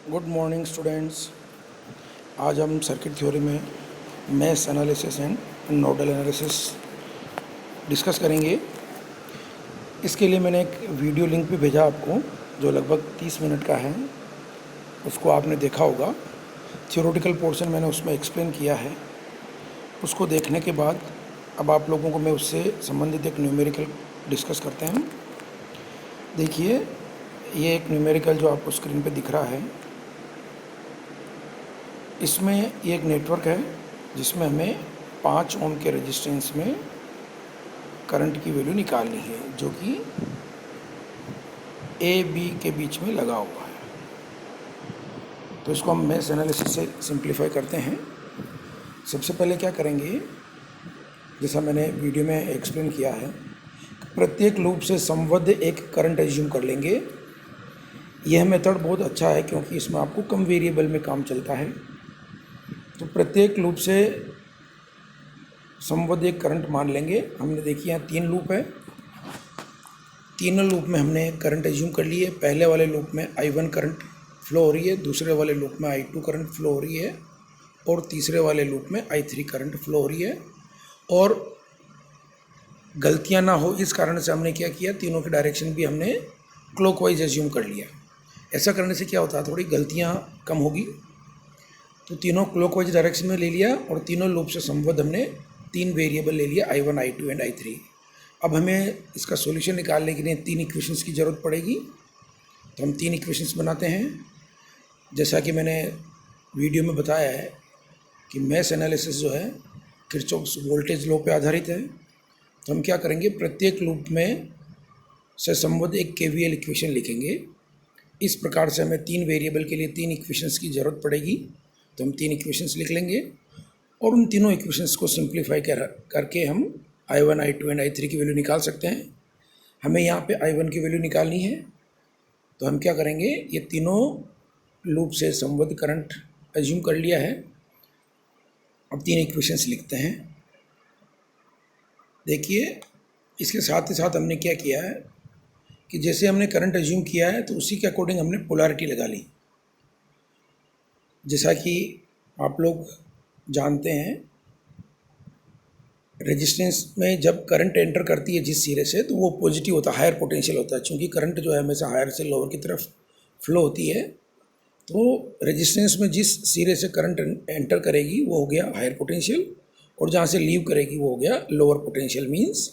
Good morning students. आज हम circuit theory में mesh analysis and nodal analysis discuss करेंगे। इसके लिए मैंने एक वीडियो लिंक भी भेजा आपको जो लगभग 30 मिनट का है। उसको आपने देखा होगा। थ्योरेटिकल पोर्शन मैंने उसमें एक्सप्लेन किया है। उसको देखने के बाद अब आप लोगों को मैं उससे संबंधित एक न्यूमेरिकल डिस्कस करते हैं। देखिए, ये एक न्यूमेरिकल जो आपको स्क्रीन पे दिख रहा है, इसमें ये एक नेटवर्क है जिसमें हमें 5 ओम के रेजिस्टेंस में करंट की वैल्यू निकालनी है जो कि ए बी के बीच में लगा हुआ है। तो इसको हम मैश एनालिसिस से सिंप्लीफाई करते हैं। सबसे पहले क्या करेंगे, जैसा मैंने वीडियो में एक्सप्लेन किया है, प्रत्येक लूप से संबद्ध एक करंट एज्यूम कर लेंगे। यह मेथड बहुत अच्छा है क्योंकि इसमें आपको कम वेरिएबल में काम चलता है। तो प्रत्येक लूप से संबद्ध एक करंट मान लेंगे। हमने देखी यहाँ 3 लूप है। तीनों लूप में हमने करंट एज्यूम कर लिए। पहले वाले लूप में I1 करंट फ्लो हो रही है, दूसरे वाले लूप में I2 करंट फ्लो हो रही है और तीसरे वाले लूप में I3 करंट फ्लो हो रही है। और गलतियाँ ना हो इस कारण से हमने क्या किया, तीनों की डायरेक्शन भी हमने क्लॉकवाइज एज्यूम कर लिया। ऐसा करने से क्या होता है, थोड़ी गलतियाँ कम होगी। तो तीनों क्लॉकवाइज डायरेक्शन में ले लिया और तीनों लूप से संबद्ध हमने 3 वेरिएबल ले लिया, I1, I2 एंड I3। अब हमें इसका सॉल्यूशन निकालने के लिए 3 इक्वेशंस की ज़रूरत पड़ेगी। तो हम 3 इक्वेशंस बनाते हैं। जैसा कि मैंने वीडियो में बताया है कि मैश एनालिसिस जो है किरचॉफ्स वोल्टेज लॉ पे आधारित है। तो हम क्या करेंगे, प्रत्येक लूप में से संबद्ध एक KVL इक्वेशन लिखेंगे। इस प्रकार से हमें 3 वेरिएबल के लिए 3 इक्वेशंस की ज़रूरत पड़ेगी। तो हम 3 इक्वेशंस लिख लेंगे और उन तीनों इक्वेशंस को सिंप्लीफाई करके हम I1, I2 एंड I3 की वैल्यू निकाल सकते हैं। हमें यहाँ पे I1 की वैल्यू निकालनी है। तो हम क्या करेंगे, ये तीनों लूप से संबद्ध करंट एज्यूम कर लिया है। अब 3 इक्वेशंस लिखते हैं। देखिए, इसके साथ ही साथ हमने क्या किया है कि जैसे हमने करंट एज्यूम किया है तो उसी के अकॉर्डिंग हमने पोलैरिटी लगा ली। जैसा कि आप लोग जानते हैं, रेजिस्टेंस में जब करंट एंटर करती है जिस सिरे से, तो वो पॉजिटिव होता है, हायर पोटेंशियल होता है। चूँकि करंट जो है हमेशा हायर से लोअर की तरफ फ्लो होती है, तो रेजिस्टेंस में जिस सिरे से करंट एंटर करेगी वो हो गया हायर पोटेंशियल, और जहाँ से लीव करेगी वो हो गया लोअर पोटेंशियल, मीन्स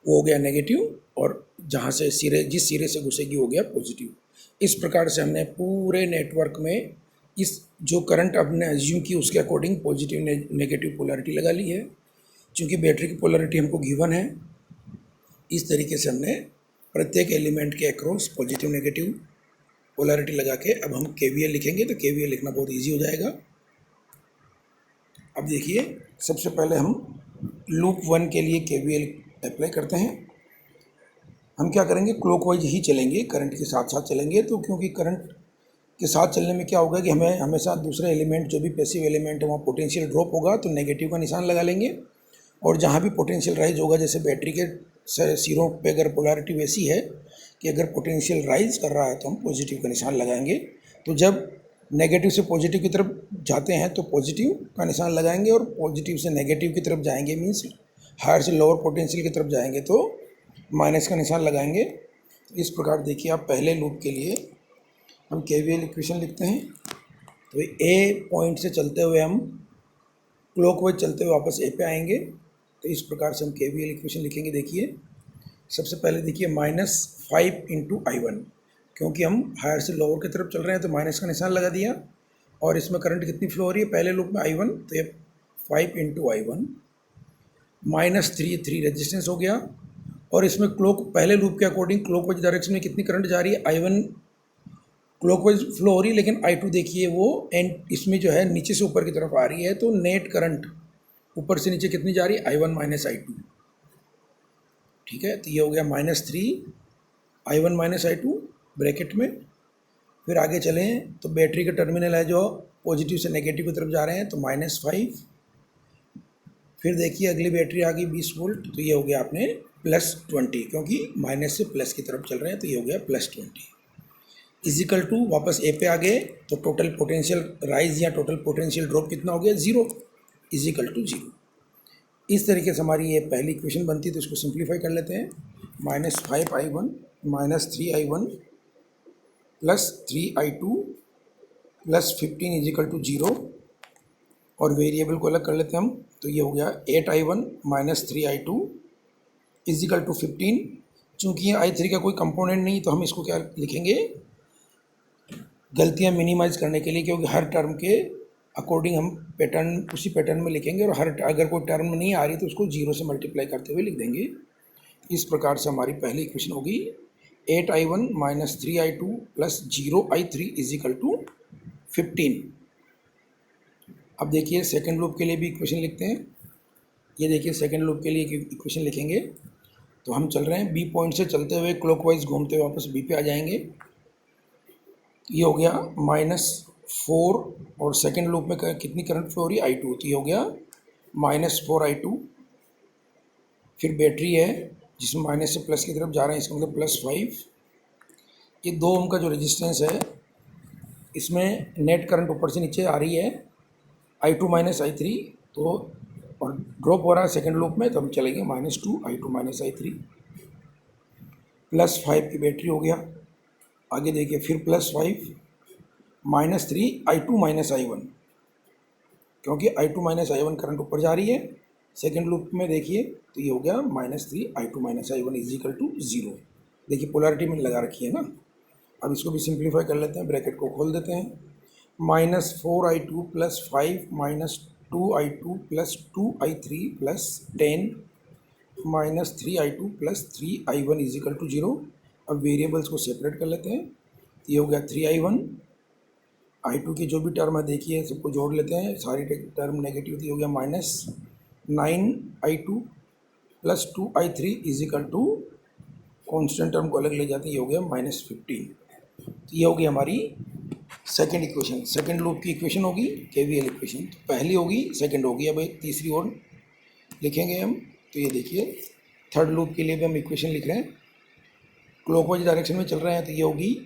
वो हो गया नेगेटिव, और जहाँ से जिस सिरे से घुसेगी वो हो गया पॉजिटिव। इस प्रकार से हमने पूरे नेटवर्क में इस जो करंट हमने एज्यूम की उसके अकॉर्डिंग पॉजिटिव नेगेटिव पोलैरिटी लगा ली है। चूँकि बैटरी की पोलैरिटी हमको गिवन है, इस तरीके से हमने प्रत्येक एलिमेंट के अक्रॉस पॉजिटिव नेगेटिव पोलैरिटी लगा के अब हम KVL लिखेंगे। तो KVL लिखना बहुत इजी हो जाएगा। अब देखिए, सबसे पहले हम लूप 1 के लिए KVL अप्लाई करते हैं। हम क्या करेंगे, क्लॉकवाइज ही चलेंगे, करंट के साथ साथ चलेंगे। तो क्योंकि करंट के साथ चलने में क्या होगा कि हमें हमेशा दूसरे एलिमेंट जो भी पैसिव एलिमेंट है वहाँ पोटेंशियल ड्रॉप होगा, तो नेगेटिव का निशान लगा लेंगे। और जहाँ भी पोटेंशियल राइज होगा, जैसे बैटरी के सिरों पे अगर पोलैरिटी वैसी है कि अगर पोटेंशियल राइज कर रहा है तो हम पॉजिटिव का निशान लगाएंगे। तो जब नेगेटिव से पॉजिटिव की तरफ जाते हैं तो पॉजिटिव का निशान लगाएंगे, और पॉजिटिव से नेगेटिव की तरफ जाएंगे मीन्स हायर से लोअर पोटेंशियल की तरफ जाएंगे तो माइनस का निशान लगाएंगे। इस प्रकार देखिए, आप पहले लूप के लिए हम KVL इक्वेशन लिखते हैं। तो A पॉइंट से चलते हुए हम क्लॉकवाइज चलते हुए वापस A पे आएंगे। तो इस प्रकार से हम KVL इक्वेशन लिखेंगे। देखिए, सबसे पहले देखिए -5 × I1, क्योंकि हम हायर से लोअर की तरफ चल रहे हैं तो माइनस का निशान लगा दिया। और इसमें करंट कितनी फ्लो हो रही है, पहले लूप में I1, तो ये 5 × I1 -3 रेजिस्टेंस हो गया। और इसमें पहले लूप के अकॉर्डिंग क्लॉकवाइज डायरेक्शन में कितनी करंट जा रही है, I1 क्लॉकवाइज फ्लो हो रही है, लेकिन I2 देखिए वो एंड इसमें जो है नीचे से ऊपर की तरफ आ रही है। तो नेट करंट ऊपर से नीचे कितनी जा रही है, I1 - I2। ठीक है, तो ये हो गया -3 I1 - I2 ब्रैकेट में। फिर आगे चलें तो बैटरी के टर्मिनल है जो पॉजिटिव से नेगेटिव की तरफ जा रहे हैं, तो -5। फिर देखिए अगली बैटरी आ गई 20 वोल्ट, तो ये हो गया आपने +20, क्योंकि माइनस से प्लस की तरफ चल रहे हैं, तो ये हो गया +20। इजिकल टू वापस ए पे आ गए तो टोटल पोटेंशियल राइज या टोटल पोटेंशियल ड्रॉप कितना हो गया, ज़ीरो, इजिकल टू ज़ीरो। इस तरीके से हमारी ये पहली इक्वेशन बनती है, तो इसको सिंप्लीफाई कर लेते हैं। -5i1 -3i1 plus 3i2 plus 15 is equal to zero, और वेरिएबल को अलग कर लेते हैं हम, तो ये हो गया 8i1 -3i2 इजिकल टू 15। चूँकि ये i3 का कोई कंपोनेंट नहीं तो हम इसको क्या लिखेंगे, गलतियाँ मिनिमाइज करने के लिए, क्योंकि हर टर्म के अकॉर्डिंग हम पैटर्न उसी पैटर्न में लिखेंगे, और अगर कोई टर्म नहीं आ रही तो उसको जीरो से मल्टीप्लाई करते हुए लिख देंगे। इस प्रकार से हमारी पहली इक्वेशन होगी 8i1 -3i2 plus 0i3 is equal to 15। अब देखिए सेकेंड लूप के लिए भी इक्वेशन लिखते हैं। ये देखिए सेकेंड लूप के लिए इक्वेशन लिखेंगे, तो हम चल रहे हैं बी पॉइंट से चलते हुए क्लॉकवाइज घूमते हुए वापस बी पे आ जाएंगे। ये हो गया -4, और सेकेंड लूप में कितनी करंट फ्लो हो रही है, i2, तो ये हो गया -4i2। फिर बैटरी है जिसमें माइनस से प्लस की तरफ जा रहे हैं, इसका मतलब +5। ये 2 ओम का जो रेजिस्टेंस है इसमें नेट करंट ऊपर से नीचे आ रही है, i2 -i3, तो और ड्रॉप हो रहा है सेकेंड लूप में, तो हम चलेंगे -2 i2 -i3 +5 की बैटरी हो गया। आगे देखिए फिर +5 -3 i2 -i1, क्योंकि i2 -i1 करंट ऊपर जा रही है सेकेंड लूप में। देखिए तो ये हो गया -3 i2 -i1 इजिकल टू 0। देखिए पोलैरिटी में लगा रखी है ना। अब इसको भी सिंप्लीफाई कर लेते हैं, ब्रैकेट को खोल देते हैं। -4i2 + 5 -2i2 + 2i3 + 10 -3i2 + 3i1 is equal to 0। अब वेरिएबल्स को सेपरेट कर लेते हैं, तो ये हो गया 3i1। i2 की जो भी टर्म है देखिए सबको जोड़ लेते हैं, सारी टर्म नेगेटिव थी, हो गया -9i2 + 2i3 is equal to, constant term को अलग ले जाते हैं, ये हो गया -15। तो ये होगी हमारी सेकेंड इक्वेशन, सेकेंड लूप की इक्वेशन होगी केवीएल इक्वेशन। तो पहली होगी, सेकेंड होगी, अब एक तीसरी और लिखेंगे हम। तो ये देखिए थर्ड लूप के लिए भी हम इक्वेशन लिख रहे हैं, क्लॉकवाइज डायरेक्शन में चल रहे हैं, तो ये होगी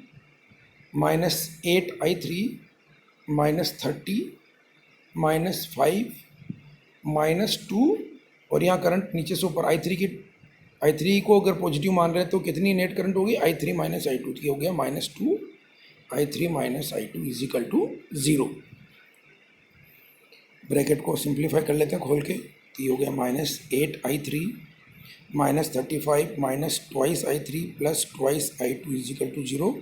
-8i3 -30 -5 -2, और यहाँ करंट नीचे से ऊपर i3 को अगर पॉजिटिव मान रहे हैं तो कितनी नेट करंट होगी, i3 -i2, तो ये हो गया -2 i3 -i2 is equal to 0। Bracket को सिंप्लीफाई कर लेते हैं खोल के, तो ये हो गया -8i3 -35 -2 i3 + 2 i2 is equal to 0।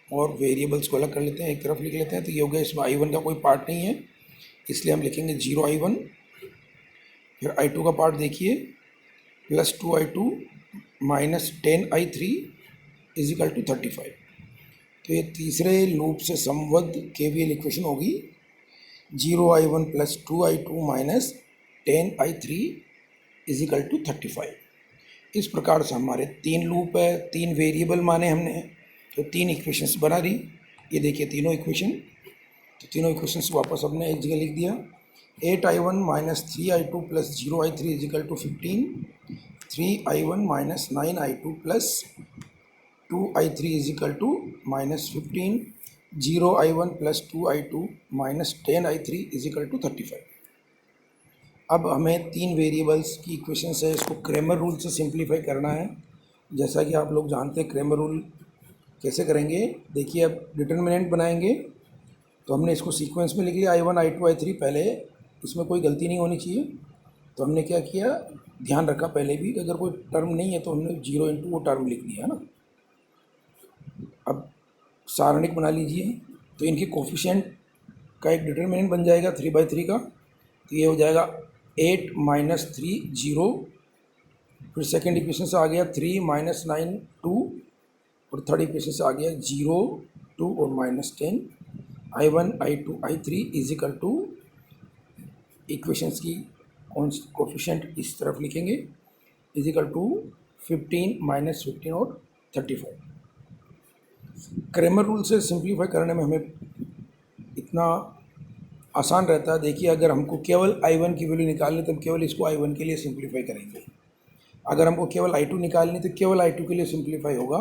और वेरिएबल्स को अलग कर लेते हैं, एक तरफ लिख लेते हैं, तो ये हो गया, इसमें i1 का कोई पार्ट नहीं है इसलिए हम लिखेंगे 0i1। फिर i2 का पार्ट देखिए +2i2 -10i3 इजिकल टू 35। तो ये तीसरे लूप से संबद्ध केवीएल इक्वेशन होगी 0i1 + 2i2 -10i3 is equal to 35। इस प्रकार से हमारे 3 लूप है, 3 वेरिएबल माने हमने, तो 3 इक्वेशंस बना रही। ये देखिए तीनों इक्वेशन, तो तीनों इक्वेशंस वापस हमने एक जगह लिख दिया। 8i1 -3i2 + 0i3 is equal to 15, 3i1 -9i2 + 2i3 is equal to -15, 0i1 + 2i2 -10i3 is equal to 35। अब हमें 3 वेरिएबल्स की इक्वेशन है, इसको क्रेमर रूल से सिंप्लीफाई करना है। जैसा कि आप लोग जानते हैं क्रेमर रूल कैसे करेंगे, देखिए अब डिटर्मिनेंट बनाएंगे, तो हमने इसको सीक्वेंस में लिख लिया i1 i2 i3 पहले, इसमें कोई गलती नहीं होनी चाहिए। तो हमने क्या किया, ध्यान रखा पहले भी कि अगर कोई टर्म नहीं है तो हमने 0 × वो टर्म लिख दिया ना। अब सारणिक बना लीजिए, तो इनके कोफिशिएंट का एक डिटर्मिनेंट बन जाएगा 3/3 का, तो ये हो जाएगा 8 - 3 0। फिर सेकेंड इक्वेशन से आ गया 3 - 9 2, और थर्ड इक्वेशन से आ गया 0 2 और -10। i1 i2 i3 is equal to, equations की कोफिशिएंट इस तरफ लिखेंगे, इजिकल टू 15 -15 और 35। क्रेमर रूल से सिंप्लीफाई करने में हमें इतना आसान रहता है। देखिए अगर हमको केवल i1 की वैल्यू निकालनी तो हम केवल इसको i1 के लिए सिंप्लीफाई करेंगे, अगर हमको केवल i2 निकालनी तो केवल i2 के लिए सिंप्लीफाई होगा,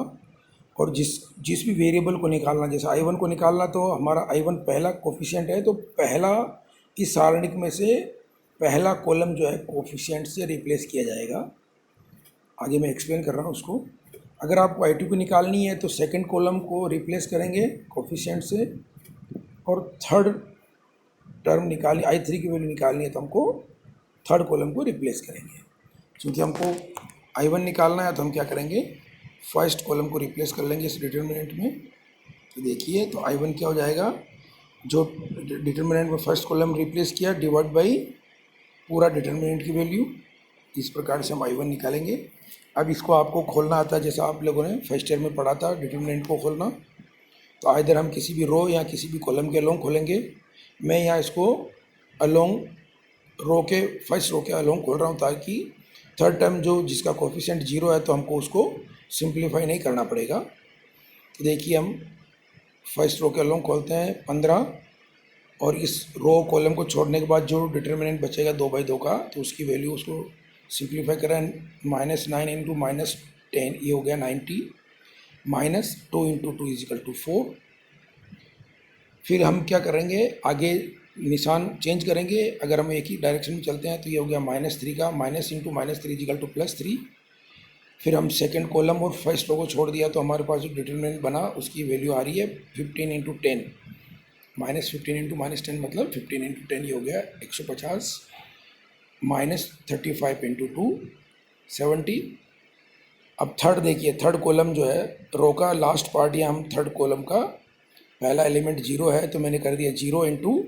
और जिस भी वेरिएबल को निकालना, जैसे I1 को निकालना, तो हमारा I1 पहला कोफिशिएंट है, तो पहला इस सारणिक में से पहला कॉलम जो है कोफिशिएंट से रिप्लेस किया जाएगा। आगे मैं एक्सप्लेन कर रहा हूँ उसको। अगर आपको I2 की निकालनी है तो सेकंड कॉलम को रिप्लेस करेंगे कोफिशिएंट से, और थर्ड टर्म निकाली I3 की वैल्यू निकालनी है तो हमको थर्ड कॉलम को रिप्लेस करेंगे। क्योंकि हमको I1 निकालना है तो हम क्या करेंगे, फर्स्ट कॉलम को रिप्लेस कर लेंगे इस डिटर्मिनेंट में। तो देखिए, तो I1 क्या हो जाएगा, जो डिटर्मिनेंट में फर्स्ट कॉलम रिप्लेस किया डिवाइड बाई पूरा डिटर्मिनेंट की वैल्यू। इस प्रकार से हम I1 निकालेंगे। अब इसको आपको खोलना आता है, जैसा आप लोगों ने फर्स्ट ईयर में पढ़ा था डिटर्मिनेंट को खोलना। तो आइदर हम किसी भी रो या किसी भी कॉलम के अलोंग खोलेंगे। मैं यहाँ इसको अलोंग रो के, फर्स्ट रो के अलोंग खोल रहा हूँ, ताकि थर्ड टर्म जो जिसका कोफिशिएंट 0 है तो हमको उसको सिंप्लीफाई नहीं करना पड़ेगा। तो देखिए, हम फर्स्ट रो के अलोंग खोलते हैं 15, और इस रो कॉलम को छोड़ने के बाद जो डिटर्मिनेंट बचेगा 2/2 का, तो उसकी वैल्यू उसको सिंप्लीफाई करें, -9 इंटू -10, ये हो गया 90, -2 इंटू 2 = 4। फिर हम क्या करेंगे, आगे निशान चेंज करेंगे। अगर हम एक ही डायरेक्शन में चलते हैं तो ये हो गया -3 का, माइनस इंटू -3 = +3। फिर हम सेकंड कॉलम और फर्स्ट रो को छोड़ दिया, तो हमारे पास जो डिटर्मिनेंट बना उसकी वैल्यू आ रही है 15 इंटू 10, -15 इंटू -10 मतलब 15 इंटू 10, ये हो गया 150, -35 इंटू 2 70। अब थर्ड देखिए, थर्ड कॉलम जो है रो का लास्ट पार्ट, या हम थर्ड कॉलम का पहला एलिमेंट 0 है तो मैंने कर दिया 0 इंटू,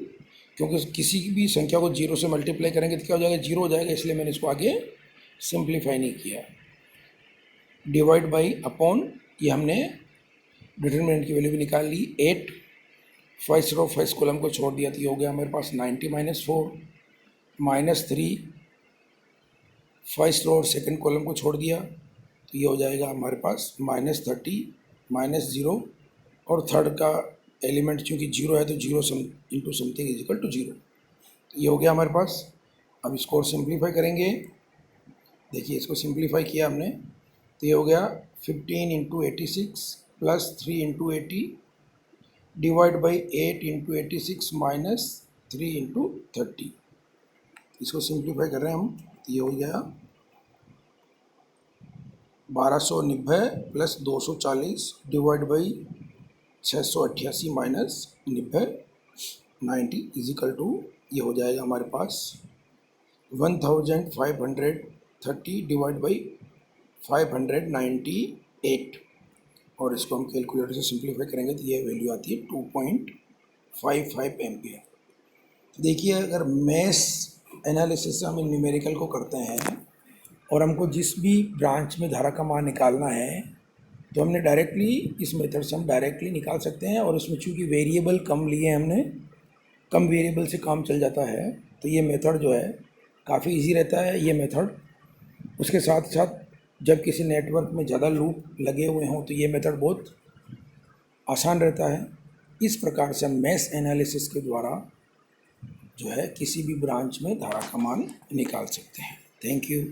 क्योंकि किसी भी संख्या को 0 से मल्टीप्लाई करेंगे तो क्या हो जाएगा, 0 हो जाएगा, इसलिए मैंने इसको आगे सिंप्लीफाई नहीं किया। डिवाइड बाई अपॉन, ये हमने डिटर्मिनेंट की वैल्यू भी निकाल ली 8। फर्स्ट रो फर्स्ट कॉलम को छोड़ दिया तो ये हो गया हमारे पास 90 -4, -3। फर्स्ट रो और सेकंड कॉलम को छोड़ दिया तो ये हो जाएगा हमारे पास -30, -0, और थर्ड का एलिमेंट चूँकि 0 है तो 0 इंटू समथिंग = 0। तो ये हो गया हमारे पास। अब इसको और सिंप्लीफाई करेंगे। देखिए, इसको सिंप्लीफाई किया हमने तो ये हो गया 15 into 86 plus 3 into 80 divide by 8 into 86 minus 3 into 30। इसको सिंप्लीफाई कर रहे हैं हम, तो ये हो गया 1290 प्लस 240 डिवाइड बाई 688 माइनस 90 = ये हो जाएगा हमारे पास 1530 डिवाइड बाई 598। और इसको हम कैलकुलेटर से सिंप्लीफाई करेंगे तो ये वैल्यू आती है 2.55 एम्पियर। देखिए, अगर मैथ्स एनालिसिस से हम न्यूमेरिकल को करते हैं और हमको जिस भी ब्रांच में धारा का मान निकालना है तो हमने डायरेक्टली इस मेथड से हम डायरेक्टली निकाल सकते हैं। और इसमें चूँकि वेरिएबल कम लिए हमने, कम वेरिएबल से काम चल जाता है, तो ये मेथड जो है काफ़ी इजी रहता है ये मेथड। उसके साथ साथ जब किसी नेटवर्क में ज़्यादा लूप लगे हुए हों तो ये मेथड बहुत आसान रहता है। इस प्रकार से हम मैथ्स एनालिसिस के द्वारा जो है किसी भी ब्रांच में धारा का मान निकाल सकते हैं। Thank you.